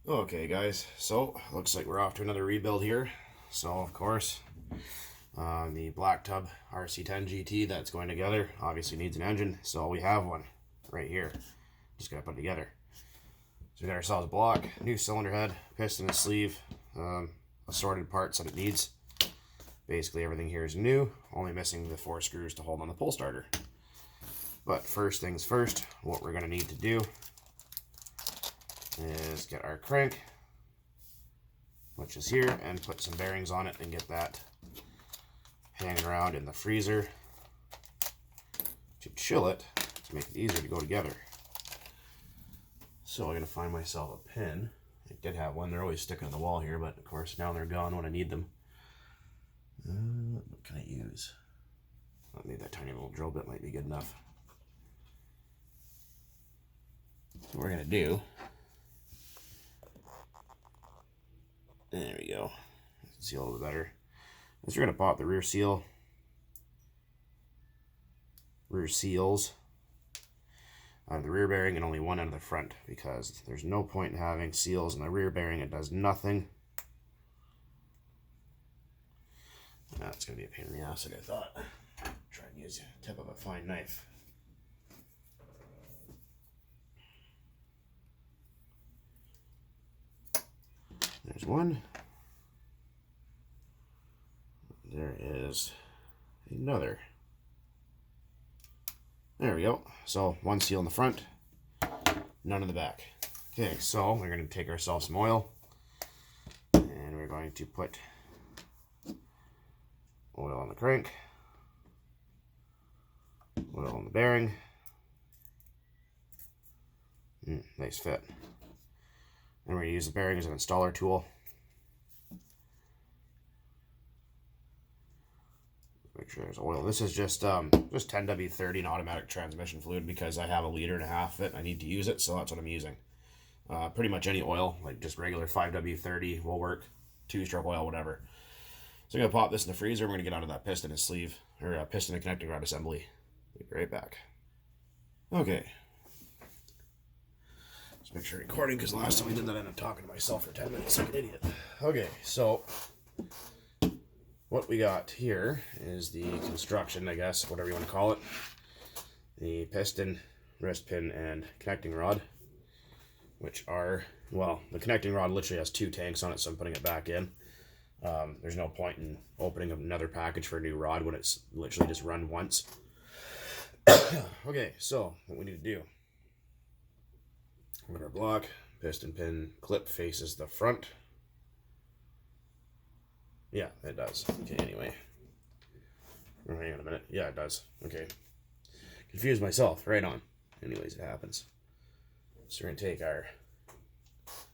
Okay guys, so looks like we're off to another rebuild here. So of course, the black tub RC10 GT that's going together obviously needs an engine, so we have one right here. Just gotta put it together. So we got ourselves a block, new cylinder head, piston and sleeve, assorted parts that it needs. Basically everything here is new, only missing the 4 screws to hold on the pull starter. But first things first, what we're gonna need to do is get our crank, which is here, and put some bearings on it and get that hanging around in the freezer to chill it to make it easier to go together. So I'm going to find myself a pin. I did have one. They're always sticking on the wall here, but of course now they're gone when I need them. What can I use? Oh, maybe that tiny little drill bit might be good enough. So what we're going to do, there we go. You can see a little bit better. Is we're going to pop the rear seals out of the rear bearing and only one out of the front, because there's no point in having seals in the rear bearing. It does nothing. That's going to be a pain in the ass, like I thought. Try and use the tip of a fine knife. There's one. There is another. There we go. So one seal in the front, none in the back. Okay, so we're going to take ourselves some oil, and we're going to put oil on the crank, oil on the bearing. Nice fit. And we're going to use the bearing as an installer tool. Make sure there's oil. This is just 10W30 and automatic transmission fluid, because I have 1.5 liters of it and I need to use it, so that's what I'm using. Pretty much any oil, like just regular 5W30 will work, 2-stroke oil, whatever. So I'm going to pop this in the freezer. We're going to get out of that piston and sleeve, or piston and connecting rod assembly. We'll be right back. Okay. Just make sure I'm recording, because last time I did that I ended up talking to myself for 10 minutes like an idiot. Okay, so what we got here is the construction, I guess, whatever you want to call it. The piston, wrist pin, and connecting rod, which are, well, the connecting rod literally has 2 tanks on it, so I'm putting it back in. There's no point in opening another package for a new rod when it's literally just run once. Okay, so what we need to do, we're going to block, piston pin clip faces the front. Yeah, it does. Okay, anyway. Oh, hang on a minute. Yeah, it does. Okay. Confused myself. Right on. Anyways, it happens. So we're going to take our...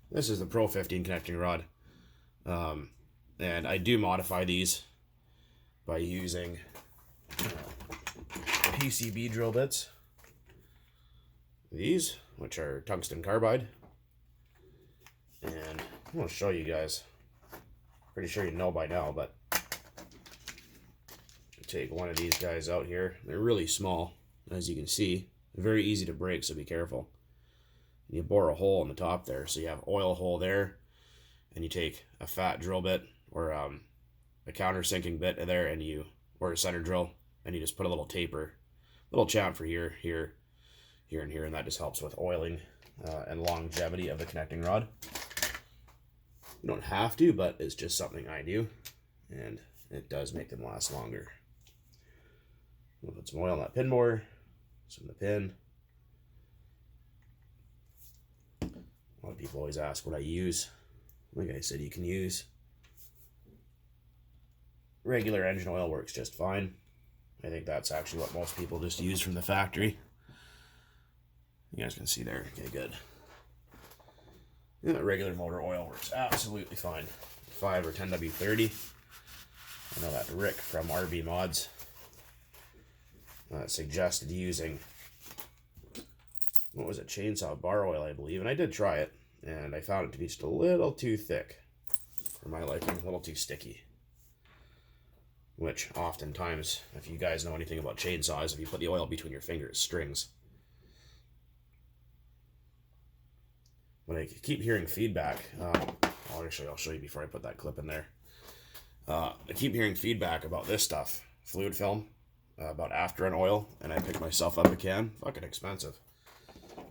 This is the Pro 15 connecting rod. And I do modify these by using PCB drill bits. These, which are tungsten carbide. And I'm going to show you guys. Pretty sure you know by now, but take one of these guys out here. They're really small, as you can see. They're very easy to break, so be careful. You bore a hole in the top there, so you have oil hole there, and you take a fat drill bit or a countersinking bit there, and or a center drill, and you just put a little taper, little chamfer here, here, here, and here, and that just helps with oiling and longevity of the connecting rod. You don't have to, but it's just something I do, and it does make them last longer. We'll put some oil on that pin bore, some in the pin. A lot of people always ask what I use. Like I said, you can use regular engine oil, works just fine. I think that's actually what most people just use from the factory. You guys can see there. Okay, good. Yeah, regular motor oil works absolutely fine. 5 or 10W30. I know that Rick from RB Mods suggested using, what was it, chainsaw bar oil, I believe, and I did try it, and I found it to be just a little too thick for my liking, a little too sticky. Which oftentimes, if you guys know anything about chainsaws, if you put the oil between your fingers, strings. But I keep hearing feedback. Actually, I'll show you before I put that clip in there. I keep hearing feedback about this stuff, fluid film, about after an oil, and I picked myself up a can. Fucking expensive.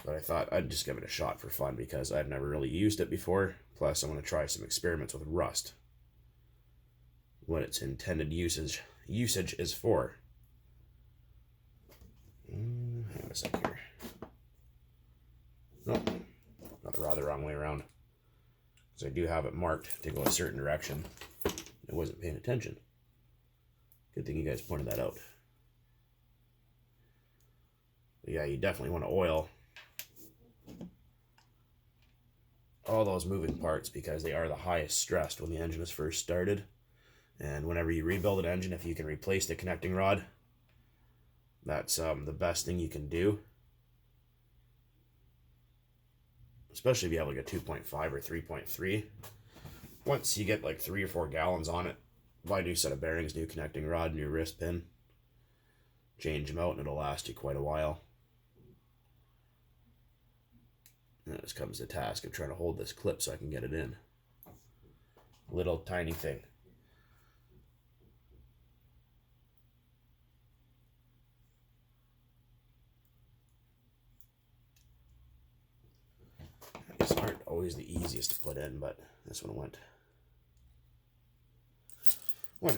But I thought I'd just give it a shot for fun because I've never really used it before. Plus, I want to try some experiments with rust. What its intended usage is for. Hang on a sec here. Nope, got the rather wrong way around. Because I do have it marked to go a certain direction. I wasn't paying attention. Good thing you guys pointed that out. But yeah, you definitely want to oil all those moving parts because they are the highest stressed when the engine is first started. And whenever you rebuild an engine, if you can replace the connecting rod, that's the best thing you can do. Especially if you have like a 2.5 or 3.3. Once you get like 3 or 4 gallons on it, buy a new set of bearings, new connecting rod, new wrist pin. Change them out and it'll last you quite a while. And this comes the task of trying to hold this clip so I can get it in. Little tiny thing. These aren't always the easiest to put in, but this one went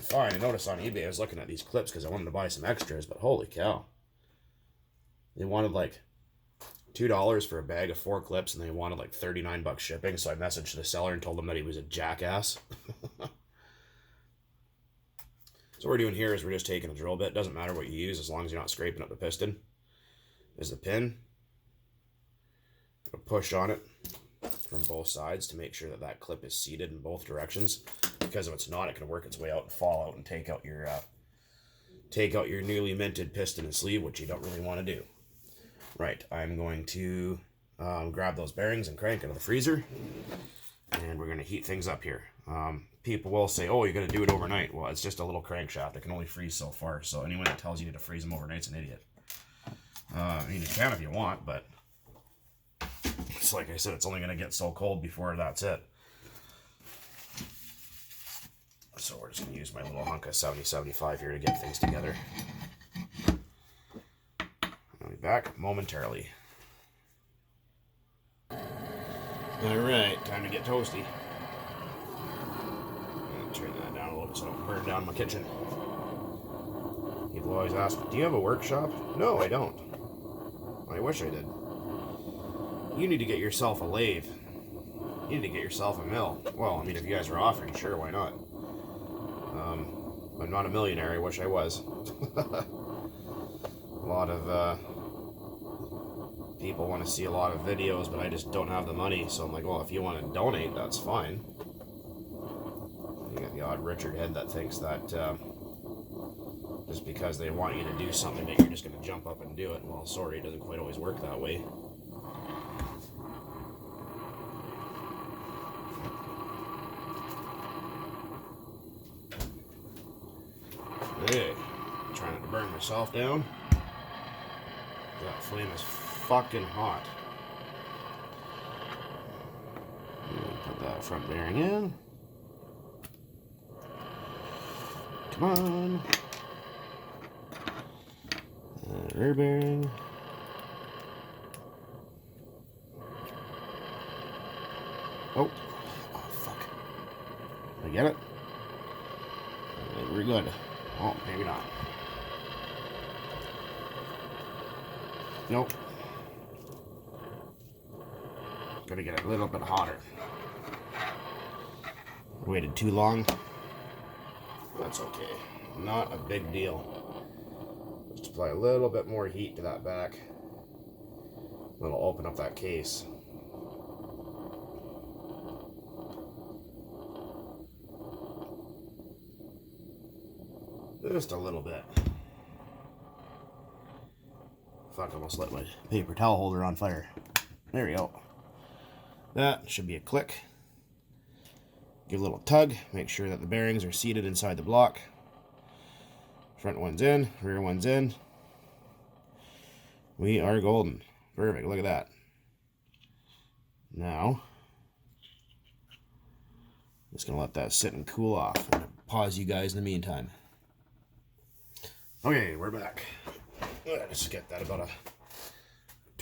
fine. I noticed on eBay I was looking at these clips because I wanted to buy some extras, but holy cow. They wanted like $2 for a bag of 4 clips, and they wanted like $39 shipping, so I messaged the seller and told him that he was a jackass. So what we're doing here is we're just taking a drill bit. Doesn't matter what you use as long as you're not scraping up the piston. There's the pin. Push on it from both sides to make sure that that clip is seated in both directions, because if it's not, it can work its way out and fall out and take out your newly minted piston and sleeve, which you don't really want to do. Right, I'm going to grab those bearings and crank out of the freezer, and we're going to heat things up here. People will say, oh, you're going to do it overnight. Well, it's just a little crankshaft. It can only freeze so far, so anyone that tells you need to freeze them overnight is an idiot. I mean, you can if you want, but it's like I said, it's only going to get so cold before that's it. So we're just going to use my little hunk of 70-75 here to get things together. I'll be back momentarily. Alright, time to get toasty. Turn that down a little bit so I don't burn down my kitchen. People always ask, do you have a workshop? No, I don't. I wish I did. You need to get yourself a lathe. You need to get yourself a mill. Well, I mean, if you guys are offering, sure, why not? I'm not a millionaire. I wish I was. A lot of people want to see a lot of videos, but I just don't have the money. So I'm like, well, if you want to donate, that's fine. You got the odd Richard head that thinks that just because they want you to do something that you're just going to jump up and do it. Well, sorry, it doesn't quite always work that way. Hey, trying not to burn myself down. That flame is fucking hot. Put that front bearing in. Come on. Rear bearing. Oh, fuck. Did I get it? We're good. Oh, maybe not. Nope. Gotta get it a little bit hotter. Waited too long. That's okay. Not a big deal. Just apply a little bit more heat to that back. It'll open up that case. Just a little bit. Fuck, I almost lit my paper towel holder on fire. There we go. That should be a click. Give a little tug. Make sure that the bearings are seated inside the block. Front one's in, rear one's in. We are golden. Perfect, look at that. Now, I'm just gonna let that sit and cool off. I'm gonna pause you guys in the meantime. Okay, we're back. Just get that about a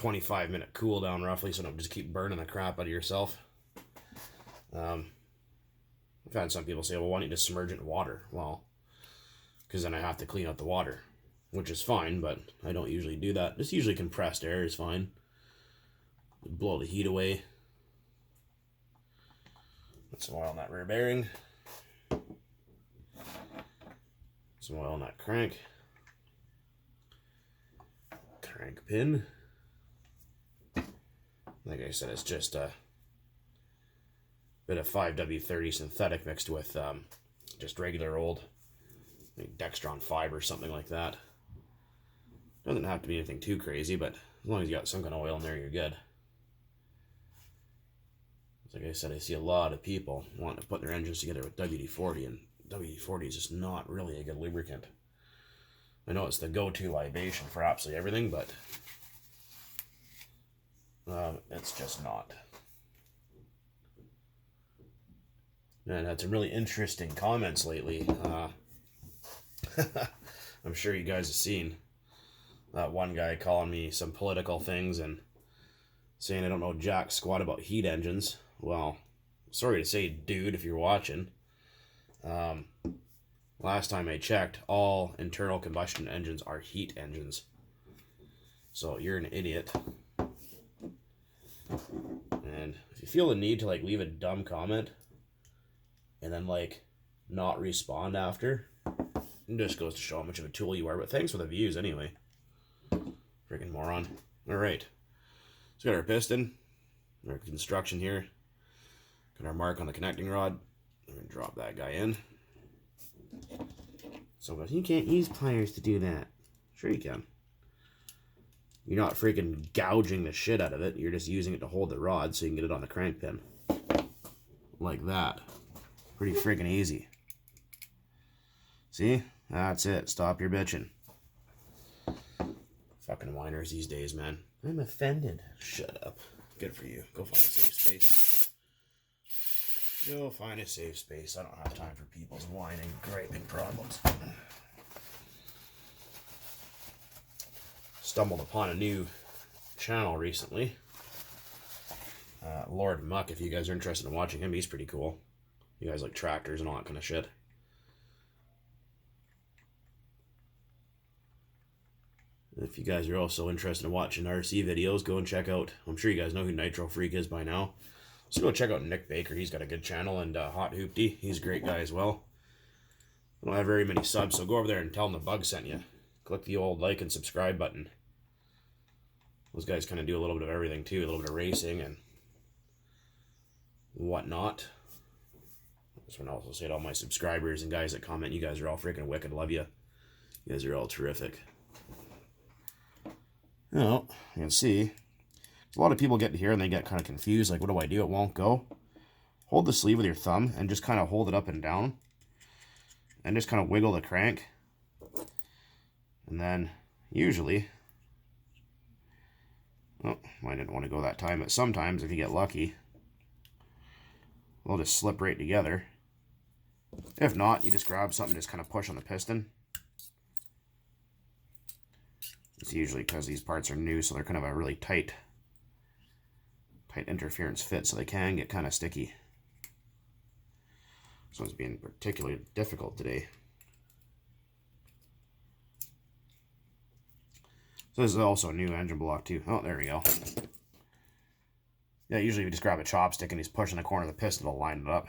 25-minute cool down roughly, so don't just keep burning the crap out of yourself. I've had some people say, well, why don't you just submerge it in water? Well, because then I have to clean out the water, which is fine, but I don't usually do that. Just usually compressed air is fine. Blow the heat away. Put some oil on that rear bearing. Some oil on that crank. Crank pin. Like I said, it's just a bit of 5W30 synthetic mixed with just regular old Dextron fiber or something like that. Doesn't have to be anything too crazy, but as long as you got some kind of oil in there, you're good. Like I said, I see a lot of people wanting to put their engines together with WD-40, and WD-40 is just not really a good lubricant. I know it's the go-to libation for absolutely everything, but it's just not. And I had some really interesting comments lately. I'm sure you guys have seen that one guy calling me some political things and saying I don't know jack squat about heat engines. Well, sorry to say, dude, if you're watching. Last time I checked, all internal combustion engines are heat engines. So you're an idiot. And if you feel the need to leave a dumb comment and then not respond after, it just goes to show how much of a tool you are. But thanks for the views anyway. Freaking moron. Alright. So we got our piston, our construction here. Got our mark on the connecting rod. We're going to drop that guy in. So you can't use pliers to do that. Sure you can. You're not freaking gouging the shit out of it. You're just using it to hold the rod so you can get it on the crank pin. Like that. Pretty freaking easy. See? That's it. Stop your bitching. Fucking whiners these days, man. I'm offended. Shut up. Good for you. Go find a safe space. Go find a safe space. I don't have time for people's whining, griping problems. Stumbled upon a new channel recently. Lord Muck, if you guys are interested in watching him, he's pretty cool. You guys like tractors and all that kind of shit. If you guys are also interested in watching RC videos, go and check out, I'm sure you guys know who Nitro Freak is by now. So go check out Nick Baker. He's got a good channel, and Hot Hoopty. He's a great guy as well. I don't have very many subs, so go over there and tell him the bug sent you. Click the old like and subscribe button. Those guys kind of do a little bit of everything too, a little bit of racing and whatnot. I just want to also say to all my subscribers and guys that comment, you guys are all freaking wicked. Love you. You guys are all terrific. Well, you can see, a lot of people get here and they get kind of confused, like, what do I do? It won't go. Hold the sleeve with your thumb and just kind of hold it up and down. And just kind of wiggle the crank. And then, usually, oh, I didn't want to go that time, but sometimes, if you get lucky, they'll just slip right together. If not, you just grab something and just kind of push on the piston. It's usually because these parts are new, so they're kind of a really tight interference fit, so they can get kind of sticky. This one's being particularly difficult today. So this is also a new engine block too. Oh, there we go. Yeah, usually you just grab a chopstick and he's pushing the corner of the piston to line it up.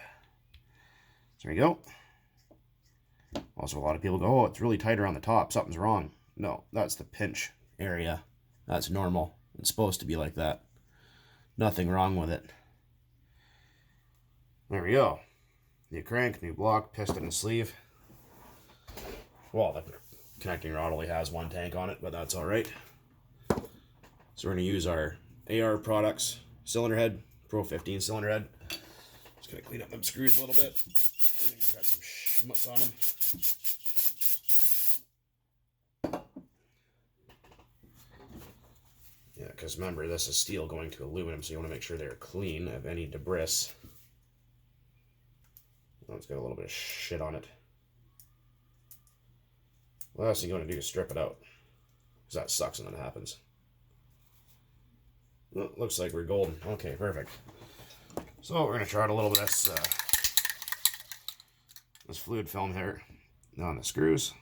So there you go. Also, a lot of people go, oh, it's really tight around the top. Something's wrong. No, that's the pinch area. That's normal. It's supposed to be like that. Nothing wrong with it. There we go. New crank, new block, piston and sleeve. Well, the connecting rod only has one tank on it, but that's alright. So we're going to use our AR Products cylinder head, Pro 15 cylinder head. Just going to clean up them screws a little bit. Got some schmutz on them. Yeah, because remember, this is steel going to aluminum, so you want to make sure they're clean of any debris. Oh, it's got a little bit of shit on it. What else are you going to do to strip it out? Because that sucks when that happens. Well, looks like we're golden. Okay, perfect. So we're going to try out a little bit of this fluid film here on the screws.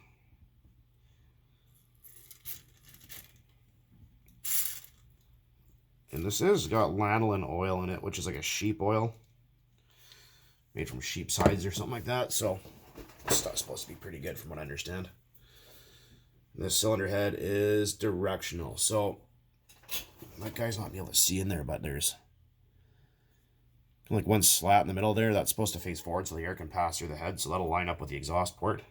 And this has got lanolin oil in it, which is like a sheep oil. Made from sheep's hides or something like that. So this stuff's supposed to be pretty good from what I understand. And this cylinder head is directional. So that guy's not be able to see in there, but there's like one slat in the middle there that's supposed to face forward so the air can pass through the head. So that'll line up with the exhaust port.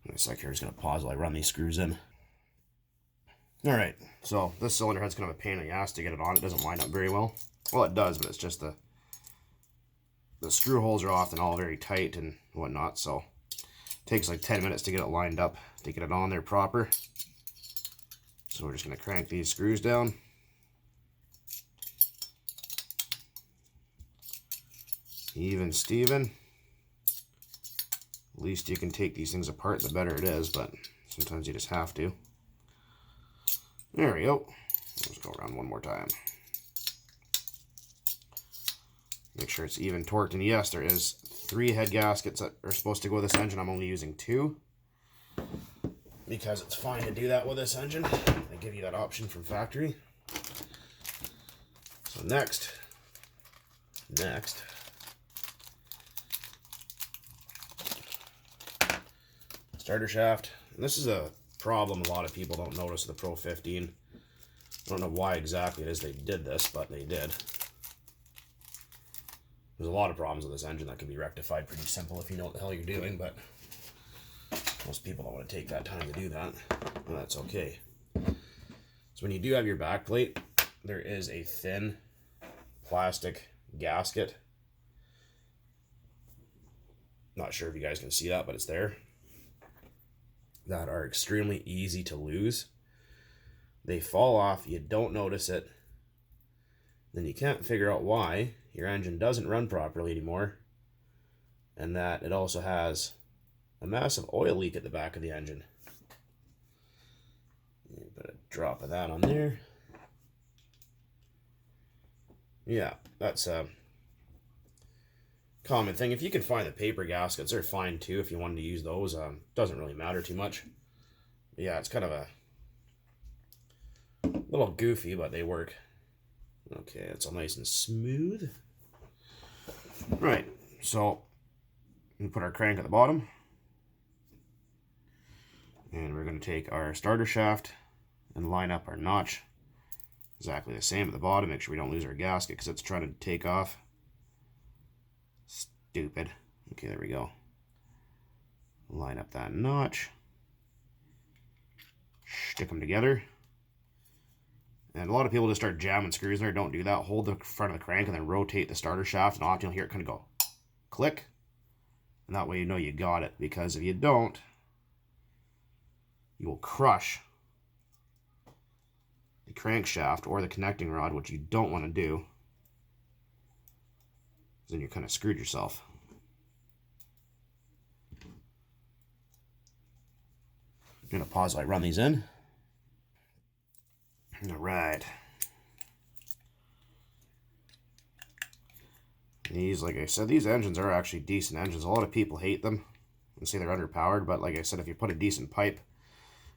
My secretary's going to pause while I run these screws in. Alright, so this cylinder head's kind of a pain in the ass to get it on. It doesn't line up very well. Well, it does, but it's just the screw holes are often all very tight and whatnot, so it takes like 10 minutes to get it lined up, to get it on there proper. So we're just going to crank these screws down. Even Steven. At least you can take these things apart, the better it is, but sometimes you just have to. There we go. Let's go around one more time. Make sure it's even torqued. And yes, there is 3 head gaskets that are supposed to go with this engine. I'm only using 2 because it's fine to do that with this engine. They give you that option from factory. So next, starter shaft. And this is a problem a lot of people don't notice the Pro 15. I don't know why exactly it is they did this, but they did. There's a lot of problems with this engine that can be rectified pretty simple if you know what the hell you're doing, but most people don't want to take that time to do that. Well, that's okay. So when you do have your backplate, there is a thin plastic gasket. Not sure if you guys can see that, but it's there. That are extremely easy to lose. They fall off, you don't notice it, then you can't figure out why your engine doesn't run properly anymore, and that it also has a massive oil leak at the back of the engine. Put a drop of that on there. Yeah, that's a common thing. If you can find the paper gaskets, they're fine too if you wanted to use those. Doesn't really matter too much. But yeah, it's kind of a little goofy, but they work. Okay, it's all nice and smooth. Right, so we put our crank at the bottom. And we're going to take our starter shaft and line up our notch. Exactly the same at the bottom. Make sure we don't lose our gasket because it's trying to take off. Stupid. Okay, there we go. Line up that notch. Stick them together. And a lot of people just start jamming screws in there. Don't do that. Hold the front of the crank and then rotate the starter shaft, and often you'll hear it kind of go click. And that way you know you got it. Because if you don't, you will crush the crankshaft or the connecting rod, which you don't want to do. Then you're kind of screwed yourself. I'm going to pause while I run these in. All right. These, like I said, these engines are actually decent engines. A lot of people hate them and say they're underpowered, but like I said, if you put a decent pipe,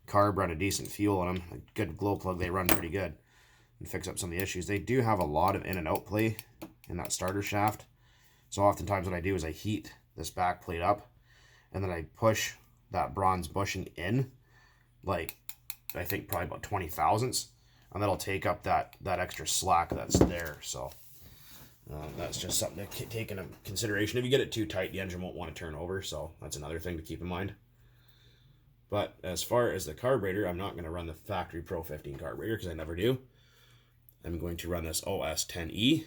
carb, run a decent fuel in them, a good glow plug, they run pretty good and fix up some of the issues. They do have a lot of in and out play in that starter shaft. So oftentimes what I do is I heat this back plate up and then I push that bronze bushing in, like I think probably about 20 thousandths, and that'll take up that extra slack that's there. So that's just something to take into consideration. If you get it too tight, the engine won't want to turn over, so that's another thing to keep in mind. But as far as the carburetor, I'm not going to run the factory Pro 15 carburetor because I never do. I'm going to run this OS10E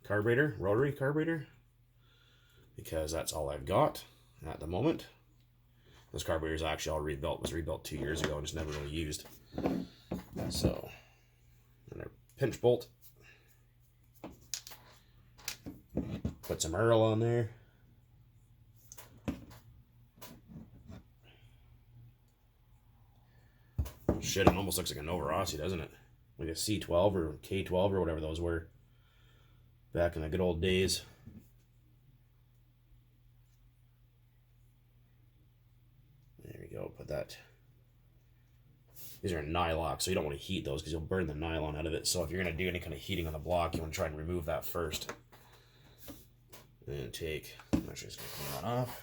carburetor, rotary carburetor, because that's all I've got at the moment. This carburetor is actually all rebuilt. It was rebuilt 2 years ago and just never really used. So, and our pinch bolt. Put some Earl on there. Shit, it almost looks like a Nova Rossi, doesn't it? Like a C12 or K12 or whatever those were back in the good old days. There we go, put that. These are Nylock, so you don't want to heat those because you'll burn the nylon out of it. So if you're going to do any kind of heating on the block, you want to try and remove that first. And take, I'm actually just going to clean that off.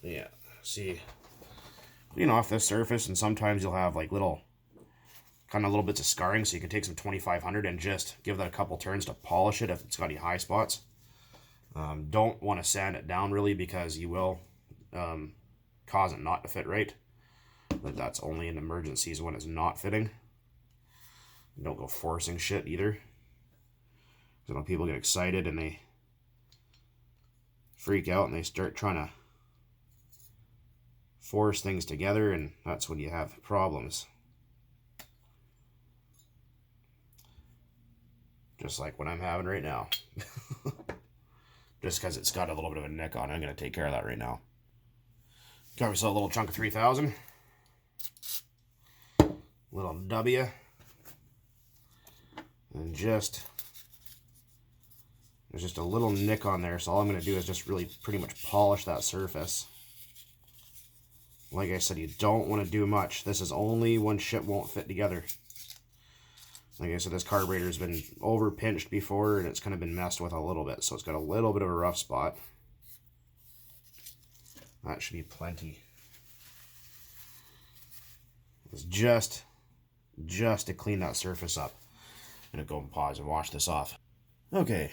Yeah, see, clean off this surface, and sometimes you'll have like little bits of scarring, so you can take some 2500 and just give that a couple turns to polish it if it's got any high spots. Don't want to sand it down really, because you will cause it not to fit right. But that's only in emergencies when it's not fitting. Don't go forcing shit either. Because I know people get excited and they freak out and they start trying to force things together, and that's when you have problems. Just like what I'm having right now. Just because it's got a little bit of a nick on it, I'm going to take care of that right now. Got myself a little chunk of 3000. Little W. And there's just a little nick on there, so all I'm going to do is just really pretty much polish that surface. Like I said, you don't want to do much. This is only when shit won't fit together. Like I said, this carburetor has been over pinched before, and it's kind of been messed with a little bit, so it's got a little bit of a rough spot. That should be plenty. It's just to clean that surface up. I'm going to go and pause and wash this off. Okay.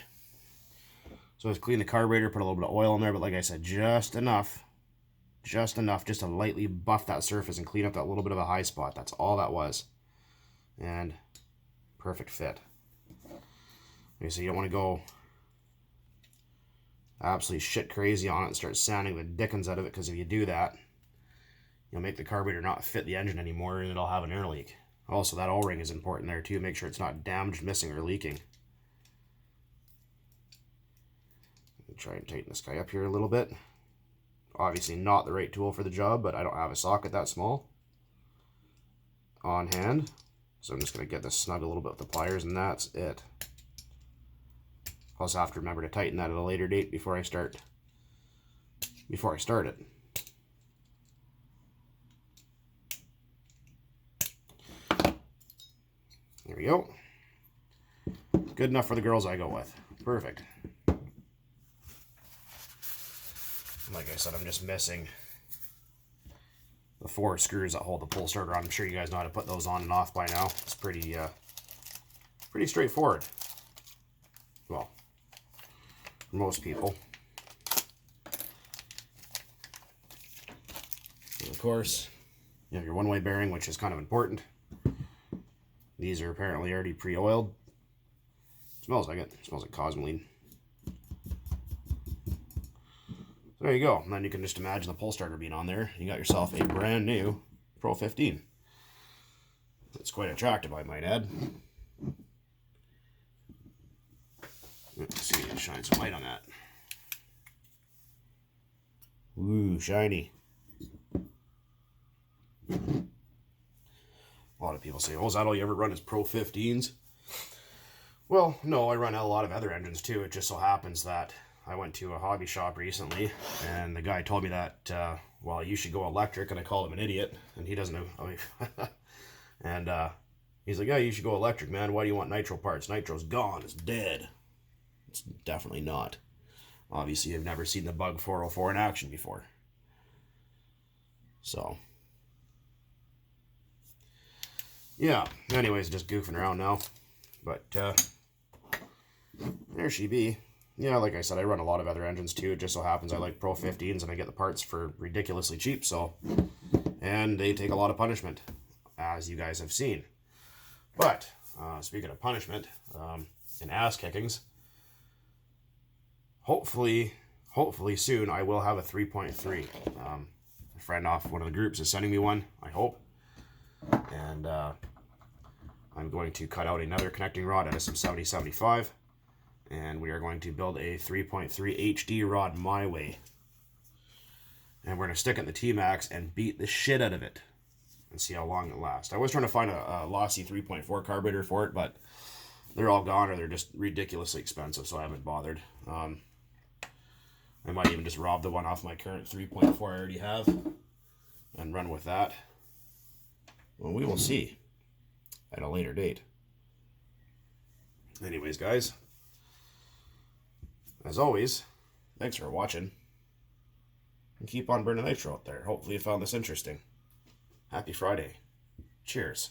So let's clean the carburetor, put a little bit of oil in there, but like I said, just enough just to lightly buff that surface and clean up that little bit of a high spot. That's all that was. And perfect fit. Okay, so you don't want to go absolutely shit crazy on it and start sanding the dickens out of it, because if you do that, you'll make the carburetor not fit the engine anymore and it'll have an air leak. Also, that O-ring is important there too. Make sure it's not damaged, missing, or leaking. Try and tighten this guy up here a little bit. Obviously not the right tool for the job, but I don't have a socket that small on hand, so I'm just going to get this snug a little bit with the pliers, and that's it. Plus I have to remember to tighten that at a later date before I start it. There we go. Good enough for the girls I go with. Perfect. Like I said, I'm just missing the 4 screws that hold the pull starter on. I'm sure you guys know how to put those on and off by now. It's pretty straightforward. Well, for most people. And of course, you have your one-way bearing, which is kind of important. These are apparently already pre-oiled. Smells like it. Smells like Cosmoline. There you go. And then you can just imagine the pull starter being on there. You got yourself a brand new Pro 15. It's quite attractive, I might add. Let's see, shine some light on that. Ooh, shiny. A lot of people say, oh, is that all you ever run is Pro 15s? Well, no, I run a lot of other engines too. It just so happens that I went to a hobby shop recently, and the guy told me that, well, you should go electric, and I called him an idiot, and he doesn't know. And he's like, yeah, you should go electric, man. Why do you want nitro parts? Nitro's gone. It's dead. It's definitely not. Obviously, you've never seen the Bug 404 in action before. So, yeah. Anyways, just goofing around now. But, there she be. Yeah, like I said, I run a lot of other engines too. It just so happens I like Pro 15s and I get the parts for ridiculously cheap, so. And they take a lot of punishment, as you guys have seen. But, speaking of punishment, and ass kickings, hopefully hopefully soon I will have a 3.3. A friend off one of the groups is sending me one, I hope. And I'm going to cut out another connecting rod out of some 70-75. And we are going to build a 3.3 HD rod my way. And we're going to stick it in the T-Max and beat the shit out of it. And see how long it lasts. I was trying to find a lossy 3.4 carburetor for it, but they're all gone or they're just ridiculously expensive, so I haven't bothered. I might even just rob the one off my current 3.4 I already have and run with that. Well, we will see at a later date. Anyways, guys, as always, thanks for watching. And keep on burning nitro out there. Hopefully you found this interesting. Happy Friday. Cheers.